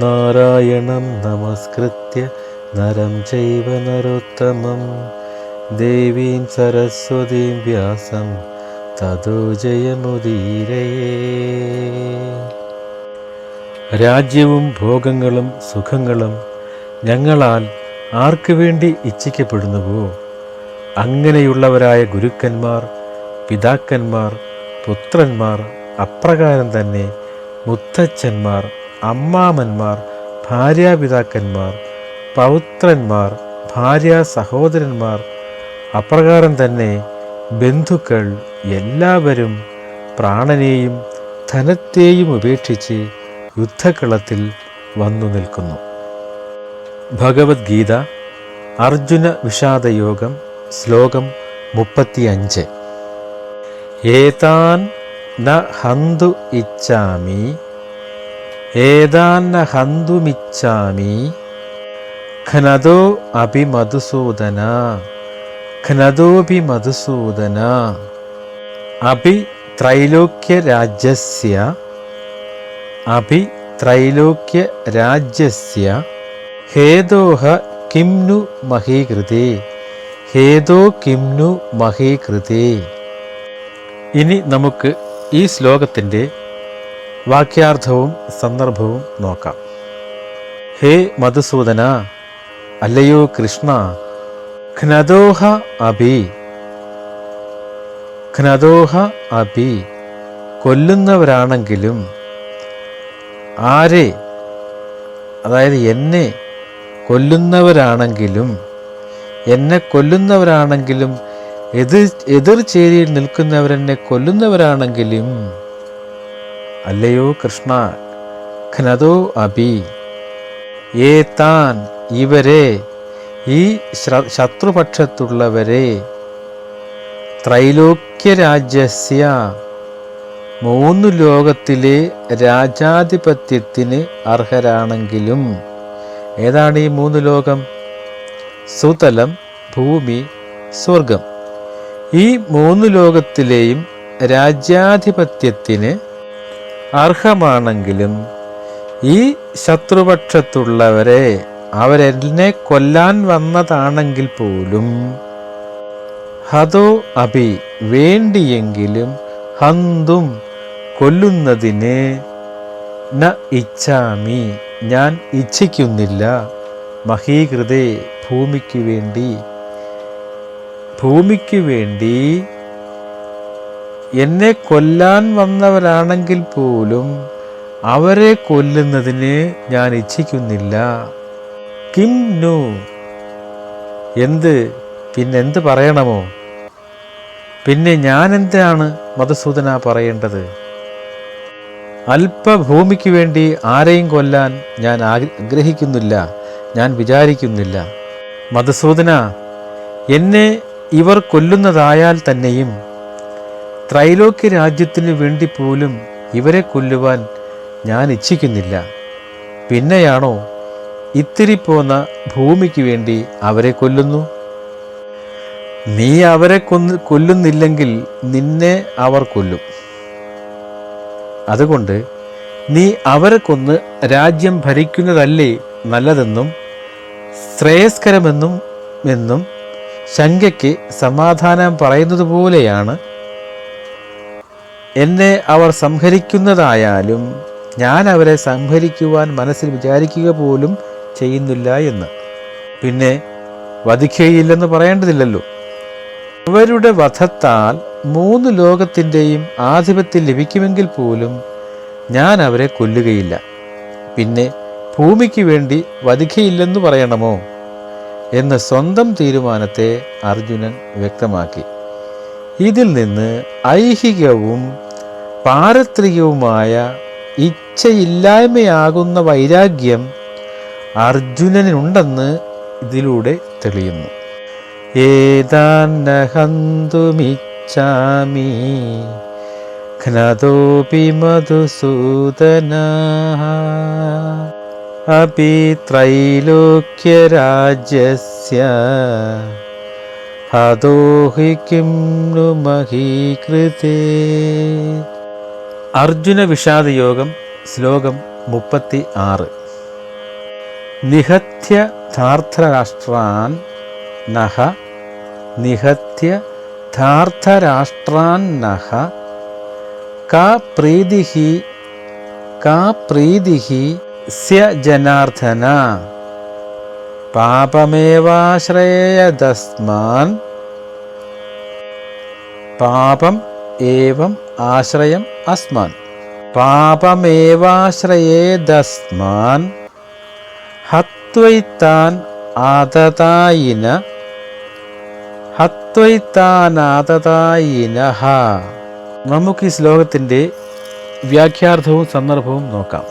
നാരായണം നമസ്കൃത്യ നരം ചൈവ നരോത്തമം ദേവീം സരസ്വതീം വ്യാസം തതോ ജയമുദീരയേ. രാജ്യവും ഭോഗങ്ങളും സുഖങ്ങളും ഞങ്ങളാൽ ആർക്കു വേണ്ടി ഇച്ഛിക്കപ്പെടുന്നുവോ അങ്ങനെയുള്ളവരായ ഗുരുക്കന്മാർ, പിതാക്കന്മാർ, പുത്രന്മാർ, അപ്രകാരം തന്നെ മുത്തച്ഛന്മാർ, അമ്മാമന്മാർ, ഭാര്യാപിതാക്കന്മാർ, പൗത്രന്മാർ, ഭാര്യ സഹോദരന്മാർ, അപ്രകാരം തന്നെ ബന്ധുക്കൾ എല്ലാവരും പ്രാണനെയും ധനത്തെയും ഉപേക്ഷിച്ച് യുദ്ധക്കളത്തിൽ വന്നു നിൽക്കുന്നു. ഭഗവത്ഗീത അർജുന വിഷാദയോഗം ശ്ലോകം 35. ഏതാൻ ന ഹന്തു ഇച്ഛാമി ഏതാൻ ന ഹന്തുമിച്ഛാമി ഘ്നതോ അഭി മധുസൂദന ഘ്നതോപി മധുസൂദന അഭി ത്രൈലോക്യരാജ്യസ്യ അഭി ത്രൈലോക്യരാജ്യസ്യ ഹേതോഹ കിംനു മഹീകൃതേ ഹേതോ കിംനു മഹീകൃതേ. ഇനി നമുക്ക് ഈ ശ്ലോകത്തിൻ്റെ വാക്യാർത്ഥവും സന്ദർഭവും നോക്കാം. ഹേ മധുസൂദന, അല്ലയോ കൃഷ്ണ, ഘ്നതോഹ അഭി ഘ്നതോഹ അഭി കൊല്ലുന്നവരാണെങ്കിലും, ആരെ, അതായത് എന്നെ കൊല്ലുന്നവരാണെങ്കിലും, എന്നെ കൊല്ലുന്നവരാണെങ്കിലും, എതിർ ചേരിയിൽ നിൽക്കുന്നവരെന്നെ കൊല്ലുന്നവരാണെങ്കിലും, അല്ലയോ കൃഷ്ണ, ഘ്നതോ അഭി ഏതാൻ ഇവരെ, ഈ ശത്രുപക്ഷത്തുള്ളവരെ, ത്രൈലോക്യരാജ്യസ്യ 3 ലോകത്തിലെ രാജാധിപത്യത്തിന് അർഹരാണെങ്കിലും. ഏതാണ് ഈ 3 ലോകം? സുതലം, ഭൂമി, സ്വർഗം. ഈ 3 ലോകത്തിലെയും രാജ്യാധിപത്യത്തിന് അർഹമാണെങ്കിലും ഈ ശത്രുപക്ഷത്തുള്ളവരെ, അവരെന്നെ കൊല്ലാൻ വന്നതാണെങ്കിൽ പോലും, ഹതോ അഭി വേണ്ടിയെങ്കിലും, ഹന്തും കൊല്ലുന്നതിന്, ന ഇച്ഛാമി ഞാൻ ഇച്ഛിക്കുന്നില്ല, മഹീകൃതേ ഭൂമിക്ക് വേണ്ടി എന്നെ കൊല്ലാൻ വന്നവരാണെങ്കിൽ പോലും അവരെ കൊല്ലുന്നതിന് ഞാൻ ഇച്ഛിക്കുന്നില്ല. കിം നു പിന്നെന്ത് പറയണമോ? പിന്നെ ഞാൻ എന്താണ് മധുസൂദന പറയേണ്ടത്? അല്പഭൂമിക്ക് വേണ്ടി ആരെയും കൊല്ലാൻ ഞാൻ ആഗ്രഹിക്കുന്നില്ല, ഞാൻ വിചാരിക്കുന്നില്ല. മധുസൂദന, എന്നെ ഇവർ കൊല്ലുന്നതായാൽ തന്നെയും ത്രൈലോക്യ രാജ്യത്തിനു വേണ്ടി പോലും ഇവരെ കൊല്ലുവാൻ ഞാൻ ഇച്ഛിക്കുന്നില്ല. പിന്നെയാണോ ഇത്തിരി പോന്ന ഭൂമിക്ക് വേണ്ടി അവരെ കൊല്ലുന്നു? നീ അവരെ കൊല്ലുന്നില്ലെങ്കിൽ നിന്നെ അവർ കൊല്ലും. അതുകൊണ്ട് നീ അവരെ കൊന്ന് രാജ്യം ഭരിക്കുന്നതല്ലേ നല്ലതെന്നും ശ്രേയസ്കരമെന്നും ശങ്കയ്ക്ക് സമാധാനം പറയുന്നത് പോലെയാണ് എന്നെ അവർ സംഹരിക്കുന്നതായാലും ഞാൻ അവരെ സംഹരിക്കുവാൻ മനസ്സിൽ വിചാരിക്കുക പോലും ചെയ്യുന്നില്ല എന്ന്. പിന്നെ വധിക്കുകയില്ലെന്ന് പറയേണ്ടതില്ലല്ലോ. അവരുടെ വധത്താൽ 3 ലോകത്തിൻ്റെയും ആധിപത്യം ലഭിക്കുമെങ്കിൽ പോലും ഞാൻ അവരെ കൊല്ലുകയില്ല. പിന്നെ ഭൂമിക്ക് വേണ്ടി വധിക്കയില്ലെന്ന് പറയണമോ എന്ന് സ്വന്തം തീരുമാനത്തെ അർജുനൻ വ്യക്തമാക്കി. ഇതിൽ നിന്ന് ഐഹികവും പാരത്രികവുമായ ഇച്ഛയില്ലായ്മയാകുന്ന വൈരാഗ്യം അർജുനനുണ്ടെന്ന് ഇതിലൂടെ തെളിയുന്നു. ഏതാന്ന ഹന്തുമിച്ഛാമി ഘ്നതോപി മധുസൂദന അപി ത്രൈലോക്യരാജ്യസ്യ ഹതോഹി കിം नु മഹീകൃതേ. അർജുന വിഷാദയോഗം ശ്ലോകം 36. നിഹത്യ ധാർത്തരാഷ്ട്രാൻ നഹ നിഹത്യ ധാർത്തരാഷ്ട്രാൻ നഹ കാ പ്രീതിഹി സ്യ ജനാർദ്ദന പാപമേവാശ്രയേദസ്മാൻ പാപം ഏവം ആശ്രയം അസ്മാൻ പാപമേവാശ്രയേദസ്മാൻ ഹത്വൈത്താൻ ആതതായിനഃ. നമുക്ക് ഈ ശ്ലോകത്തിൻ്റെ വ്യാഖ്യാർത്ഥവും സന്ദർഭവും നോക്കാം.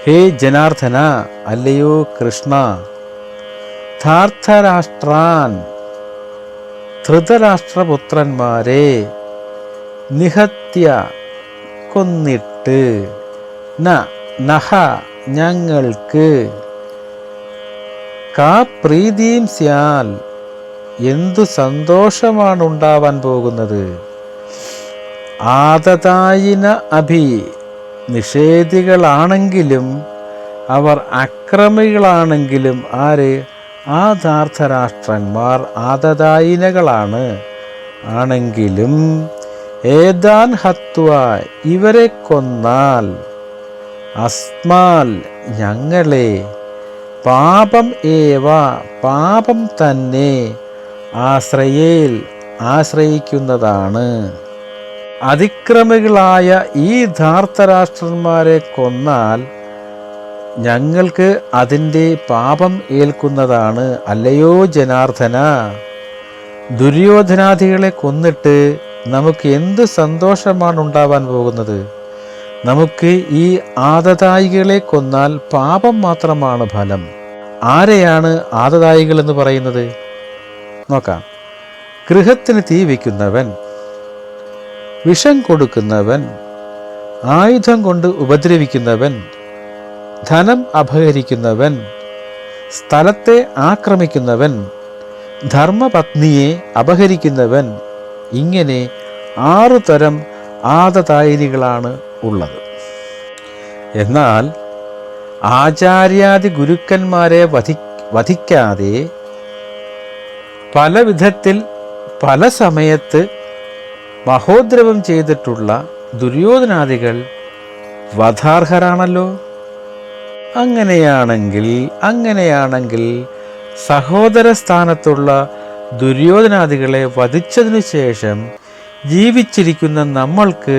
ഹേ ജനാർദ്ദന, അല്ലയോ കൃഷ്ണ, ധാർത്തരാഷ്ട്രാൻ ധൃതരാഷ്ട്രപുത്രന്മാരെ നിഹത്യ കൊന്നിട്ട് നഹ ഞങ്ങൾക്ക് കാ പ്രീതിയും സ്യാൽ എന്തു സന്തോഷമാണ് ഉണ്ടാവാൻ പോകുന്നത്. ആതതായിന അഭി നിഷേധികളാണെങ്കിലും അവർ അക്രമികളാണെങ്കിലും ആര്? ആ ധാർത്തരാഷ്ട്രന്മാർ ആതതായിനകളാണ് ആണെങ്കിലും ഏതാൻ ഹത്വ ഇവരെ കൊന്നാൽ അസ്മാൽ ഞങ്ങളെ പാപം ഏവ പാപം തന്നെ ആശ്രയിക്കുന്നതാണ്. അതിക്രമികളായ ഈ ധാർത്തരാഷ്ട്രന്മാരെ കൊന്നാൽ ഞങ്ങൾക്ക് അതിൻ്റെ പാപം ഏൽക്കുന്നതാണ്. അല്ലയോ ജനാർദ്ദന, ദുര്യോധനാദികളെ കൊന്നിട്ട് നമുക്ക് എന്ത് സന്തോഷമാണ് ഉണ്ടാവാൻ പോകുന്നത്? നമുക്ക് ഈ ആതതായികളെ കൊന്നാൽ പാപം മാത്രമാണ് ഫലം. ആരെയാണ് ആതതായികൾ എന്ന് പറയുന്നത്? നോക്കാം. ഗൃഹത്തിന് തീ വയ്ക്കുന്നവൻ, വിഷം കൊടുക്കുന്നവൻ, ആയുധം കൊണ്ട് ഉപദ്രവിക്കുന്നവൻ, ധനം അപഹരിക്കുന്നവൻ, സ്ഥലത്തെ ആക്രമിക്കുന്നവൻ, ധർമ്മപത്നിയെ അപഹരിക്കുന്നവൻ, ഇങ്ങനെ 6 തരം ആതതായിനികളാണ് ഉള്ളത്. എന്നാൽ ആചാര്യാദി ഗുരുക്കന്മാരെ വധിക്കാതെ പല വിധത്തിൽ പല സമയത്ത് മഹോദ്രവം ചെയ്തിട്ടുള്ള ദുര്യോധനാദികൾ വധാർഹരാണല്ലോ. അങ്ങനെയാണെങ്കിൽ സഹോദര സ്ഥാനത്തുള്ള ദുര്യോധനാദികളെ വധിച്ചതിനു ശേഷം ജീവിച്ചിരിക്കുന്ന നമ്മൾക്ക്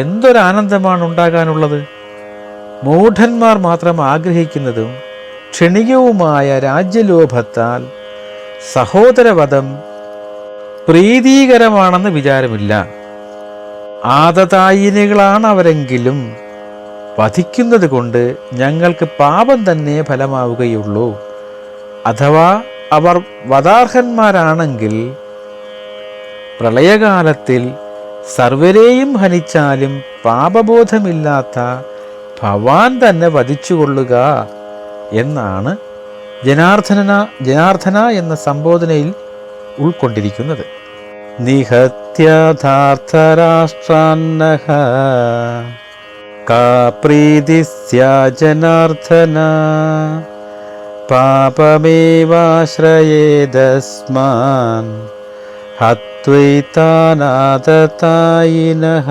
എന്തൊരാനന്ദമാണ് ഉണ്ടാകാനുള്ളത്? മൂഢന്മാർ മാത്രം ആഗ്രഹിക്കുന്നതും ക്ഷണികവുമായ രാജ്യലോഭത്താൽ സഹോദരവധം പ്രീതികരമാണെന്ന് വിചാരമില്ല. ആതതായിനികളാണ് അവരെങ്കിലും വധിക്കുന്നത് കൊണ്ട് ഞങ്ങൾക്ക് പാപം തന്നെ ഫലമാവുകയുള്ളൂ. അഥവാ അവർ വധാർഹന്മാരാണെങ്കിൽ പ്രളയകാലത്തിൽ സർവരെയും ഹനിച്ചാലും പാപബോധമില്ലാത്ത ഭവാൻ തന്നെ വധിച്ചുകൊള്ളുക എന്നാണ് ജനാർദ്ദന എന്ന സംബോധനയിൽ ഉൾക്കൊണ്ടിരിക്കുന്നത്. നിഹത്യാധാർത്ഥരാഷ്ട്രാന്നഃ കാ പ്രീതി സ്യാ ജനാർദ്ദന പാപമേവാശ്രയേദസ്മാൻ ഹത്വൈതാനാതതായിനഃ.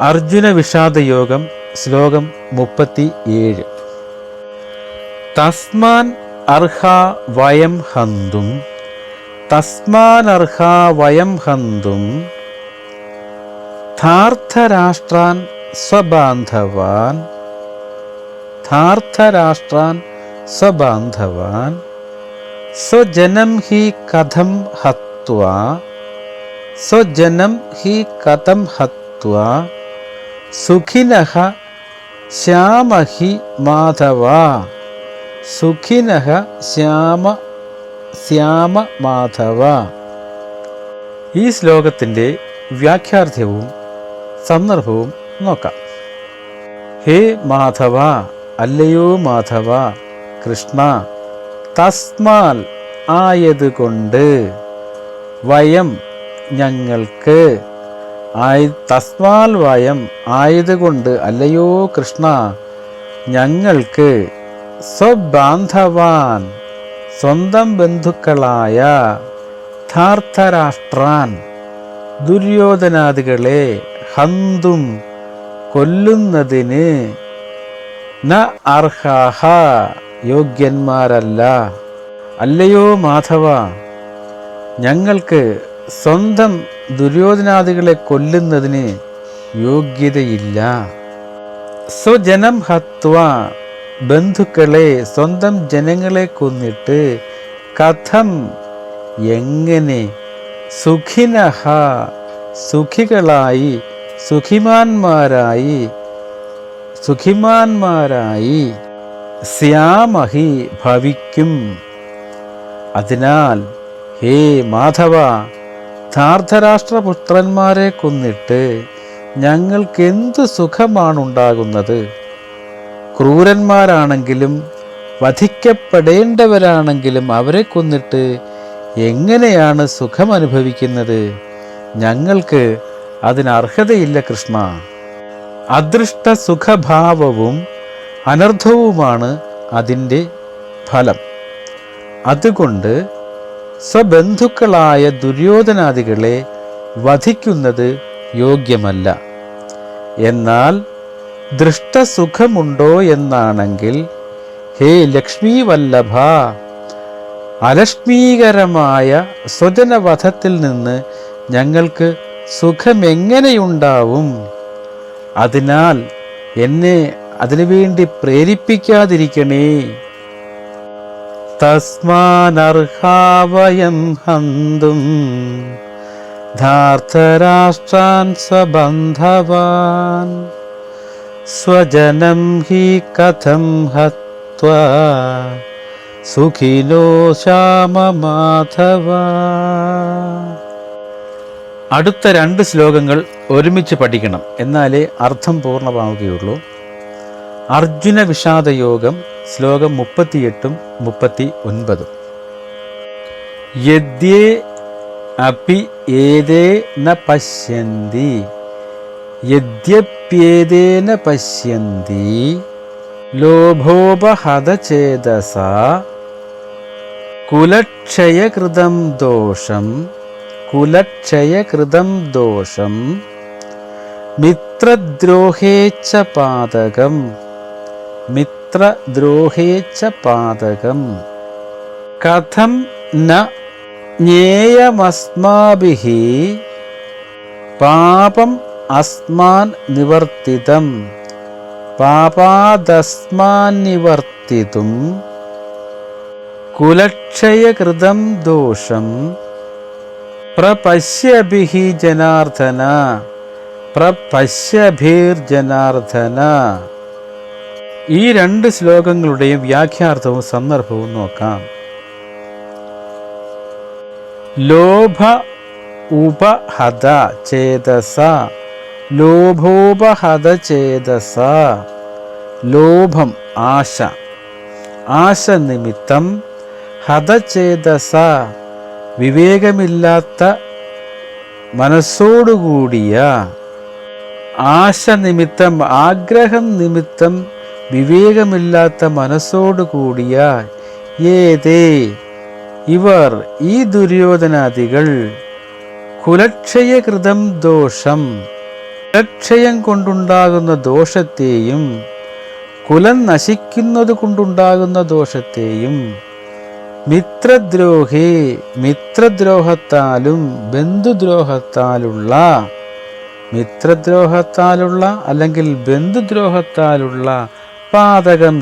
അർജുന വിഷാദയോഗം ശ്ലോകം 37. തസ്മാൻ അർഹാ വയം ഹന്തും ധാർത്തരാഷ്ട്രാൻ സ്വബാന്ധവാൻ സ്വജനം ഹി കഥം ഹത്വാ സുഖിനഃ ശ്യാമഹി മാധവ. ശ്യാമ മാധവ. ഈ ശ്ലോകത്തിൻ്റെ വ്യാഖ്യാർത്ഥ്യവും സന്ദർഭവും നോക്കാം. ഹേ മാധവ, അല്ലയോ മാധവ കൃഷ്ണ, തസ്മാൽ ആയതുകൊണ്ട്, വയം ഞങ്ങൾക്ക്, തസ്മാൽ വയം ആയതുകൊണ്ട്, അല്ലയോ കൃഷ്ണ ഞങ്ങൾക്ക് സ്വബാന്ധവാൻ സ്വന്തം ബന്ധുക്കളായ ധാർത്തരാഷ്ട്രാൻ ദുര്യോധനാദികളെ ഹന്തും കൊല്ലുന്നതിന് ന അർഹാഹ യോഗ്യന്മാരല്ല. അല്ലയോ മാധവ, ഞങ്ങൾക്ക് സ്വന്തം ദുര്യോധനാദികളെ കൊല്ലുന്നതിന് യോഗ്യതയില്ല. സ്വജനം ഹത്വ ബന്ധുക്കളെ സ്വന്തം ജനങ്ങളെ കൊന്നിട്ട് കഥം എങ്ങനെ സുഖിനഹ സുഖികളായി സുഖിമാന്മാരായി സ്യാമഹി ഭവിക്കും. അതിനാൽ ഹേ മാധവ, ധാർത്തരാഷ്ട്രപുത്രന്മാരെ കൊന്നിട്ട് ഞങ്ങൾക്കെന്തു സുഖമാണുണ്ടാകുന്നത്? ക്രൂരന്മാരാണെങ്കിലും വധിക്കപ്പെടേണ്ടവരാണെങ്കിലും അവരെ കൊന്നിട്ട് എങ്ങനെയാണ് സുഖം അനുഭവിക്കുന്നത്? ഞങ്ങൾക്ക് അതിനർഹതയില്ല കൃഷ്ണ. അദൃഷ്ട സുഖഭാവവും അനർത്ഥവുമാണ് അതിൻ്റെ ഫലം. അതുകൊണ്ട് സ്വബന്ധുക്കളായ ദുര്യോധനാദികളെ വധിക്കുന്നത് യോഗ്യമല്ല. എന്നാൽ ദൃഷ്ടസുഖമുണ്ടോ എന്നാണെങ്കിൽ, ഹേ ലക്ഷ്മീ വല്ലഭ, അലക്ഷ്മീകരമായ സ്വജനവധത്തിൽ നിന്ന് ഞങ്ങൾക്ക് സുഖമെങ്ങനെയുണ്ടാവും? അതിനാൽ എന്നെ അതിനുവേണ്ടി പ്രേരിപ്പിക്കാതിരിക്കണേ. തസ്മാനർഹാവയം ഹന്തും ധാർത്തരാഷ്ട്രാൻ സ്വബന്ധവാൻ സ്വജനം ഹി കഥം ഹത്വാ സുഖിനോ ശ്യാമ മാധവ. അടുത്ത 2 ശ്ലോകങ്ങൾ ഒരുമിച്ച് പഠിക്കണം, എന്നാലേ അർത്ഥം പൂർണ്ണമാവുകയുള്ളൂ. അർജുന വിഷാദയോഗം ശ്ലോകം 38 39. യദ്യേ അപി ഏതേ ന പശ്യന്തി യദ്യപ്യേതേന പശ്യന്തി ലോഭോപഹതചേതസ കുലക്ഷയകൃതം ദോഷം മിത്രദ്രോഹേച്ച പാതകം കഥം ന ജ്ഞേയമസ്മാഭിഃ പാപം അസ്മാൻ നിവർത്തിതം പാപാദസ്മാൻ കുലക്ഷയകൃതം ദോഷം പ്രപശ്യഭിഃ ജനാർദ്ദന. ഈ 2 ശ്ലോകങ്ങളുടെയും വ്യാഖ്യാർത്ഥവും സന്ദർഭവും നോക്കാം. ലോഭ ഉപഹത ചേതസ ലോഭോപഹത ചേതസ. ലോഭം ആശ നിമിത്തം, ഹതചേതസ വിവേകമില്ലാത്ത മനസ്സോടുകൂടിയ, ആശ നിമിത്തം ആഗ്രഹം നിമിത്തം വിവേകമില്ലാത്ത മനസ്സോടുകൂടിയ ഏതേ ഇവർ, ഈ ദുര്യോധനാദികൾ, കുലക്ഷയകൃതം ദോഷം കുലക്ഷയം കൊണ്ടുണ്ടാകുന്ന ദോഷത്തെയും കുലം നശിക്കുന്നത് കൊണ്ടുണ്ടാകുന്ന ദോഷത്തെയും മിത്രദ്രോഹത്താലും മിത്രദ്രോഹത്താലുള്ള അല്ലെങ്കിൽ ബന്ധുദ്രോഹത്താലുള്ള പാതകം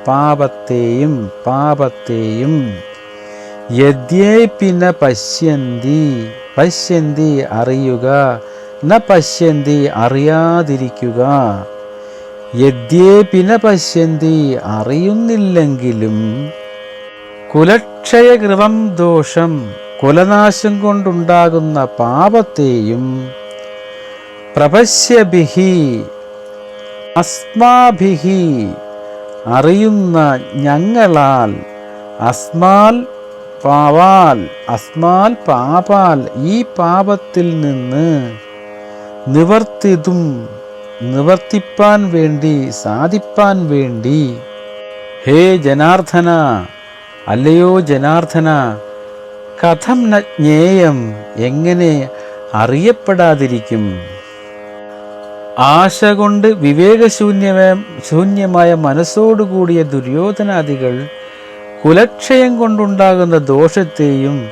പാപത്തെയും യദ്യേപി ന പശ്യന്തി അറിയുക, ന പശ്യന്തി അറിയാതിരിക്കുക, യദ്യേപി ന പശ്യന്തി അറിയുന്നില്ലെങ്കിലും, കുലക്ഷയകൃതം ദോഷം കുലനാശം കൊണ്ടുണ്ടാകുന്ന പാപത്തെയും പ്രപശ്യഭിഃ അസ്മാഭിഃ അറിയുന്ന ഞങ്ങളാൽ, അസ്മാൽ പാപാൽ ഈ പാപത്തിൽ നിന്ന് നിവർത്തിതും നിവർത്തിപ്പാൻ വേണ്ടി, സാധിപ്പാൻ വേണ്ടി. ഹേ ജനാർദ്ദന, അല്ലയോ ജനാർദ്ദന, കഥം ന ജ്ഞേയം, എങ്ങനെ അറിയപ്പെടാതിരിക്കും? ആശ കൊണ്ട് വിവേകശൂന്യമായ മനസ്സോടുകൂടിയ ദുര്യോധനാദികൾ കുലക്ഷയം കൊണ്ടുണ്ടാകുന്ന ദോഷത്തെയും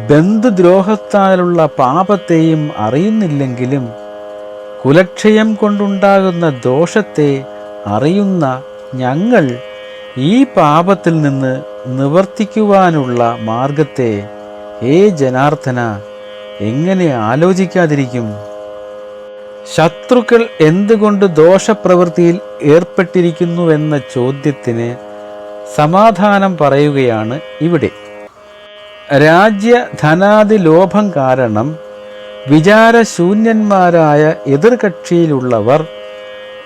ബന്ധുദ്രോഹത്താലുള്ള പാപത്തെയും അറിയുന്നില്ലെങ്കിലും കുലക്ഷയം കൊണ്ടുണ്ടാകുന്ന ദോഷത്തെ അറിയുന്ന ഞങ്ങൾ ഈ പാപത്തിൽ നിന്ന് നിവർത്തിക്കുവാനുള്ള മാർഗത്തെ ഹേ ജനാർദ്ദന എങ്ങനെ ആലോചിക്കാതിരിക്കും? ശത്രുക്കൾ എന്തുകൊണ്ട് ദോഷപ്രവൃത്തിയിൽ ഏർപ്പെട്ടിരിക്കുന്നുവെന്ന ചോദ്യത്തിന് സമാധാനം പറയുകയാണ് ഇവിടെ. രാജ്യ ധനാദി ലോഭം കാരണം വിചാരശൂന്യന്മാരായ എതിർകക്ഷിയിലുള്ളവർ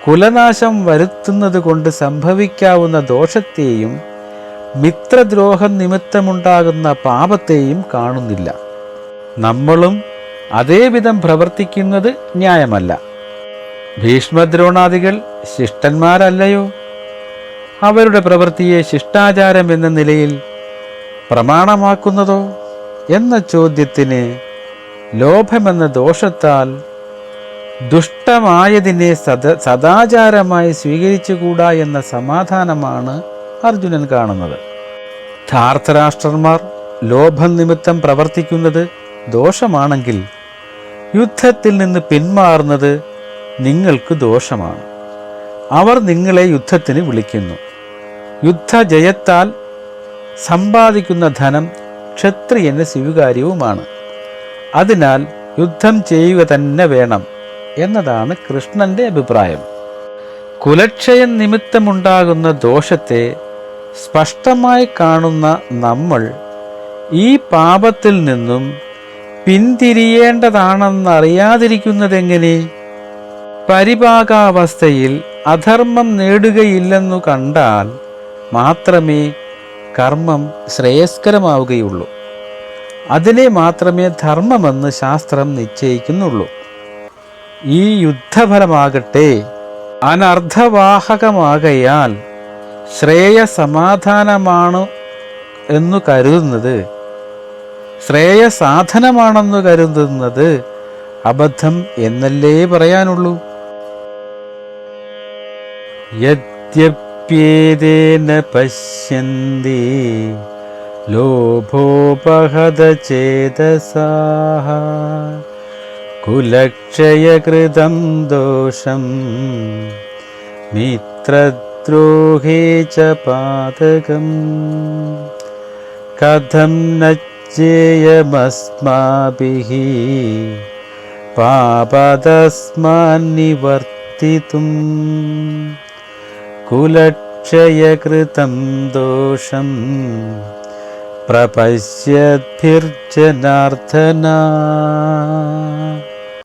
കുലനാശം വരുത്തുന്നത് കൊണ്ട് സംഭവിക്കാവുന്ന ദോഷത്തെയും മിത്രദ്രോഹം നിമിത്തമുണ്ടാകുന്ന പാപത്തെയും കാണുന്നില്ല. നമ്മളും അതേവിധം പ്രവർത്തിക്കുന്നത് ന്യായമല്ല. ഭീഷ്മദ്രോണാദികൾ ശിഷ്ടന്മാരല്ലയോ? അവരുടെ പ്രവൃത്തിയെ ശിഷ്ടാചാരം എന്ന നിലയിൽ പ്രമാണമാക്കുന്നതോ എന്ന ചോദ്യത്തിന് ലോഭമെന്ന ദോഷത്താൽ ദുഷ്ടമായതിനെ സദാചാരമായി സ്വീകരിച്ചുകൂടാ എന്ന സമാധാനമാണ് അർജുനൻ കാണുന്നത്. ധാർത്തരാഷ്ട്രന്മാർ ലോഭം നിമിത്തം പ്രവർത്തിക്കുന്നത് ദോഷമാണെങ്കിൽ യുദ്ധത്തിൽ നിന്ന് പിന്മാറുന്നത് നിങ്ങൾക്ക് ദോഷമാണ്. അവർ നിങ്ങളെ യുദ്ധത്തിന് വിളിക്കുന്നു. യുദ്ധജയത്താൽ സമ്പാദിക്കുന്ന ധനം ക്ഷത്രിയന് സ്വീകാര്യവുമാണ്. അതിനാൽ യുദ്ധം ചെയ്യുക തന്നെ വേണം എന്നതാണ് കൃഷ്ണന്റെ അഭിപ്രായം. കുലക്ഷയം നിമിത്തമുണ്ടാകുന്ന ദോഷത്തെ സ്പഷ്ടമായി കാണുന്ന നമ്മൾ ഈ പാപത്തിൽ നിന്നും പിന്തിരിയേണ്ടതാണെന്നറിയാതിരിക്കുന്നതെങ്ങനെ? പരിപാകാവസ്ഥയിൽ അധർമ്മം നേടുകയില്ലെന്നു കണ്ടാൽ മാത്രമേ കർമ്മം ശ്രേയസ്കരമാവുകയുള്ളൂ. അതിനെ മാത്രമേ ധർമ്മമെന്ന് ശാസ്ത്രം നിശ്ചയിക്കുന്നുള്ളൂ. ഈ യുദ്ധഫലമാകട്ടെ അനർദ്ധവാഹകമാകയാൽ ശ്രേയസമാധാനമാണ് എന്നു കരുതുന്നത്, ശ്രേയസാധനമാണെന്നു കരുതുന്നത് അബദ്ധം എന്നല്ലേ പറയാനുള്ളൂ. യദ്യപ്യേതേന പശ്യന്തി ലോഭോപഹത ചേതസാഃ കുലക്ഷയകൃതം ദോഷം മിത്രദ്രോഹേ ച പാതകം കഥം ന ജ്ഞേയമസ്മാഭിഃ പാപതസ്മാന്നിവർത്തിതും കുലക്ഷയകൃതം ദോഷം പ്രപശ്യദ്ഭിർജനാർദ്ദന.